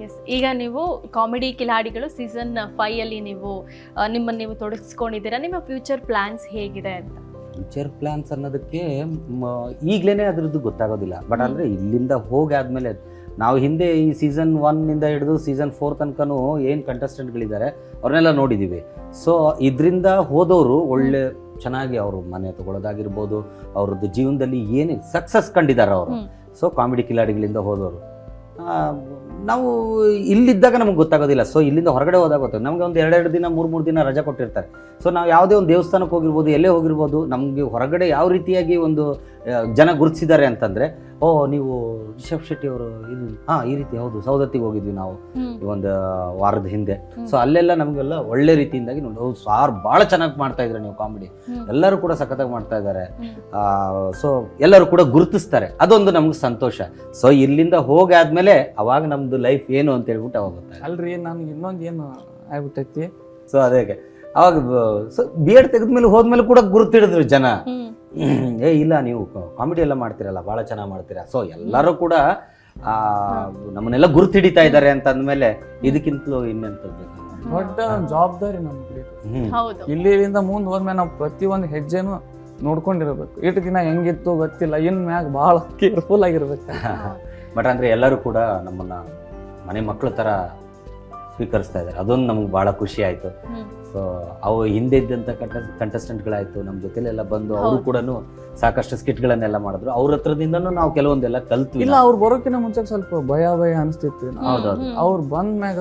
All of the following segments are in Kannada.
ಎಸ್, ಈಗ ನೀವು ಕಾಮಿಡಿ ಕಿಲಾಡಿಗಳು ಸೀಸನ್ 5 ಅಲ್ಲಿ ನೀವು ನಿಮ್ಮನ್ನು ನೀವು ತೊಡಗಿಸ್ಕೊಂಡಿದ್ದೀರಾ. ನಿಮ್ಮ ಫ್ಯೂಚರ್ ಪ್ಲಾನ್ಸ್ ಹೇಗಿದೆ ಅಂತ? ಫ್ಯೂಚರ್ ಪ್ಲಾನ್ಸ್ ಅನ್ನೋದಕ್ಕೆ ಈಗಲೇ ಅದ್ರದ್ದು ಗೊತ್ತಾಗೋದಿಲ್ಲ. ಬಟ್ ಅಂದರೆ ಇಲ್ಲಿಂದ ಹೋಗಿ ಆದಮೇಲೆ ನಾವು ಹಿಂದೆ ಈ ಸೀಸನ್ 1 ಹಿಡಿದು ಸೀಸನ್ 4 ತನಕನೂ ಏನು ಕಂಟೆಸ್ಟೆಂಟ್ಗಳಿದ್ದಾರೆ ಅವ್ರನ್ನೆಲ್ಲ ನೋಡಿದ್ದೀವಿ. ಸೊ ಇದರಿಂದ ಹೋದವರು ಒಳ್ಳೆ ಚೆನ್ನಾಗಿ ಅವರು ಮನೆ ತಗೊಳ್ಳೋದಾಗಿರ್ಬೋದು, ಅವ್ರದ್ದು ಜೀವನದಲ್ಲಿ ಏನು ಸಕ್ಸಸ್ ಕಂಡಿದ್ದಾರೆ ಅವರು. ಸೊ ಕಾಮಿಡಿ ಕಿಲಾಡಿಗಳಿಂದ ಹೋದವರು ನಾವು ಇಲ್ಲಿದ್ದಾಗ ನಮಗೆ ಗೊತ್ತಾಗೋದಿಲ್ಲ. ಸೊ ಇಲ್ಲಿಂದ ಹೊರಗಡೆ ಹೋದಾಗ ಗೊತ್ತಾಗ ನಮಗೆ ಒಂದು 2 ದಿನ 3 ದಿನ ರಜೆ ಕೊಟ್ಟಿರ್ತಾರೆ. ಸೊ ನಾವು ಯಾವುದೇ ಒಂದು ದೇವಸ್ಥಾನಕ್ಕೆ ಹೋಗಿರ್ಬೋದು, ಎಲ್ಲೇ ಹೋಗಿರ್ಬೋದು, ನಮಗೆ ಹೊರಗಡೆ ಯಾವ ರೀತಿಯಾಗಿ ಒಂದು ಜನ ಗುರುತಿಸಿದ್ದಾರೆ ಅಂತಂದರೆ, ಓ ನೀವು ರಿಷಬ್ ಶೆಟ್ಟಿ ಅವರು ಇದು ಈ ರೀತಿ ಹೌದು ಸೌದತ್ತಿಗೆ ಹೋಗಿದ್ವಿ ನಾವು ಒಂದು ವಾರದ ಹಿಂದೆ. ಸೊ ಅಲ್ಲೆಲ್ಲ ನಮಗೆಲ್ಲ ಒಳ್ಳೆ ರೀತಿಯಿಂದಾಗಿ ನೋಡಿ, ಹೌದು ಸಾರ್ ಭಾಳ ಚೆನ್ನಾಗಿ ಮಾಡ್ತಾ ಇದ್ದಾರೆ ನೀವು ಕಾಮಿಡಿ, ಎಲ್ಲರೂ ಕೂಡ ಸಖತ್ತಾಗಿ ಮಾಡ್ತಾ ಇದ್ದಾರೆ. ಸೊ ಎಲ್ಲರೂ ಕೂಡ ಗುರುತಿಸ್ತಾರೆ, ಅದೊಂದು ನಮ್ಗೆ ಸಂತೋಷ. ಸೊ ಇಲ್ಲಿಂದ ಹೋಗಾದ್ಮೇಲೆ ಅವಾಗ ನಮ್ದು ಲೈಫ್ ಏನು ಅಂತ ಹೇಳ್ಬಿಟ್ಟು ಅವಾಗ ಗೊತ್ತಾಗ. ಅಲ್ರಿ ನನ್ಗೆ ಇನ್ನೊಂದು ಏನು ಆಗ್ಬಿಟ್ಟೈತಿ. ಸೊ ಅದೇ ಅವಾಗ ಸೊ ಬಿ ಎಡ್ ತೆಗೆದ್ಮೇಲೆ ಹೋದ್ಮೇಲೆ ಕೂಡ ಗುರುತಿಡಿದ್ರು ಜನ, ಏ ಇಲ್ಲ ನೀವು ಕಾಮಿಡಿ ಎಲ್ಲ ಮಾಡ್ತೀರಲ್ಲ ಭಾಳ ಚೆನ್ನಾಗಿ ಮಾಡ್ತೀರಾ. ಸೊ ಎಲ್ಲರೂ ಕೂಡ ನಮ್ಮನ್ನೆಲ್ಲ ಗುರುತಿಡಿತಾ ಇದ್ದಾರೆ ಅಂತ ಅಂದಮೇಲೆ ಇದಕ್ಕಿಂತಲೂ ಇನ್ನೆಂತದ್ದು ದೊಡ್ಡ ಜವಾಬ್ದಾರಿ ನಮ್ಗೆ. ಇಲ್ಲಿಂದ ಮುಂದೆ ಹೋದ್ಮೇಲೆ ನಾವು ಪ್ರತಿಯೊಂದು ಹೆಜ್ಜೆನೂ ನೋಡ್ಕೊಂಡಿರ್ಬೇಕು. ಇಷ್ಟು ದಿನ ಹೆಂಗಿತ್ತು ಗೊತ್ತಿಲ್ಲ, ಇನ್ ಮ್ಯಾಗ ಭಾಳ ಕೇರ್ಫುಲ್ ಆಗಿರ್ಬೇಕು. ಬಟ್ ಅಂದರೆ ಎಲ್ಲರೂ ಕೂಡ ನಮ್ಮನ್ನ ಮನೆ ಮಕ್ಕಳ ಥರ ಸ್ವೀಕರಿಸ್ತಾ ಇದ್ದಾರೆ, ಅದೊಂದು ನಮ್ಗೆ ಭಾಳ ಖುಷಿ ಆಯಿತು. ಸೊ ಅವು ಹಿಂದೆ ಇದ್ದಂಥ ಕಂಟೆಸ್ಟೆಂಟ್ಗಳಾಯಿತು ನಮ್ಮ ಜೊತೆಲೆಲ್ಲ ಬಂದು ಅವರು ಕೂಡ ಸಾಕಷ್ಟು ಸ್ಕಿಟ್ಗಳನ್ನೆಲ್ಲ ಮಾಡಿದ್ರು. ಅವ್ರ ಹತ್ರದಿಂದನೂ ನಾವು ಕೆಲವೊಂದೆಲ್ಲ ಕಲ್ತ್ವಿ. ಇಲ್ಲ ಅವ್ರು ಬರೋಕಿನ ಮುಂಚೆ ಸ್ವಲ್ಪ ಭಯ ಅನಿಸ್ತಿತ್ತು. ಹೌದೌದು, ಅವ್ರು ಬಂದ ಮ್ಯಾಗ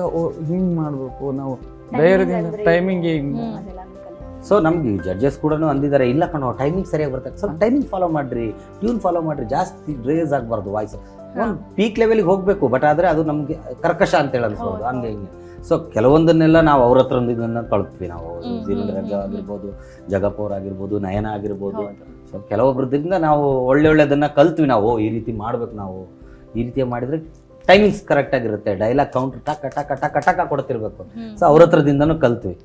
ಹಿಂಗ್ ಮಾಡ್ಬೇಕು ನಾವು ಧೈರ್ಯದಿಂದ ಟೈಮಿಂಗ್ ಹಿಂಗ್. ಸೊ ನಮ್ಗೆ ಜಡ್ಜಸ್ ಕೂಡ ಅಂದಿದ್ದಾರೆ, ಇಲ್ಲ ಕಣೋ ಟೈಮಿಂಗ್ ಸರಿಯಾಗಿ ಬರ್ತದೆ, ಸ್ವಲ್ಪ ಟೈಮಿಂಗ್ ಫಾಲೋ ಮಾಡ್ರಿ, ಟ್ಯೂನ್ ಫಾಲೋ ಮಾಡ್ರಿ, ಜಾಸ್ತಿ ರೇಸ್ ಆಗಬಾರ್ದು ವಾಯ್ಸ್, ಒಂದು ಪೀಕ್ ಲೆವೆಲ್ಗೆ ಹೋಗಬೇಕು. ಬಟ್ ಆದರೆ ಅದು ನಮಗೆ ಕರ್ಕಶ ಅಂತ ಹೇಳಿ ಅನ್ಸ್ಬಾರ್ದು, ಹಂಗೆ ಹಿಂಗೆ. ಸೊ ಕೆಲವೊಂದನ್ನೆಲ್ಲ ನಾವು ಅವ್ರ ಹತ್ರ ಕಳ್ತ್ವಿ ನಾವು. ಜೀವನರಂಗ ಆಗಿರ್ಬೋದು, ಜಗಪೌರ್ ಆಗಿರ್ಬೋದು, ನಯನ ಆಗಿರ್ಬೋದು. ಸೊ ಕೆಲವೊಬ್ಬರದಿಂದ ನಾವು ಒಳ್ಳೊಳ್ಳೆದನ್ನು ಕಲ್ತ್ವಿ ನಾವು. ಈ ರೀತಿ ಮಾಡ್ಬೇಕು ನಾವು, ಈ ರೀತಿ ಮಾಡಿದ್ರೆ ಟೈಮಿಂಗ್ಸ್ ಕರೆಕ್ಟಾಗಿರುತ್ತೆ, ಡೈಲಾಗ್ ಕೌಂಟ್ ಟಕ ಟಕ ಟಕ ಟಕ ಕೊಡ್ತಿರ್ಬೇಕು. ಸೊ ಅವ್ರ ಹತ್ರದಿಂದನೂ ಕಲ್ತ್ವಿ.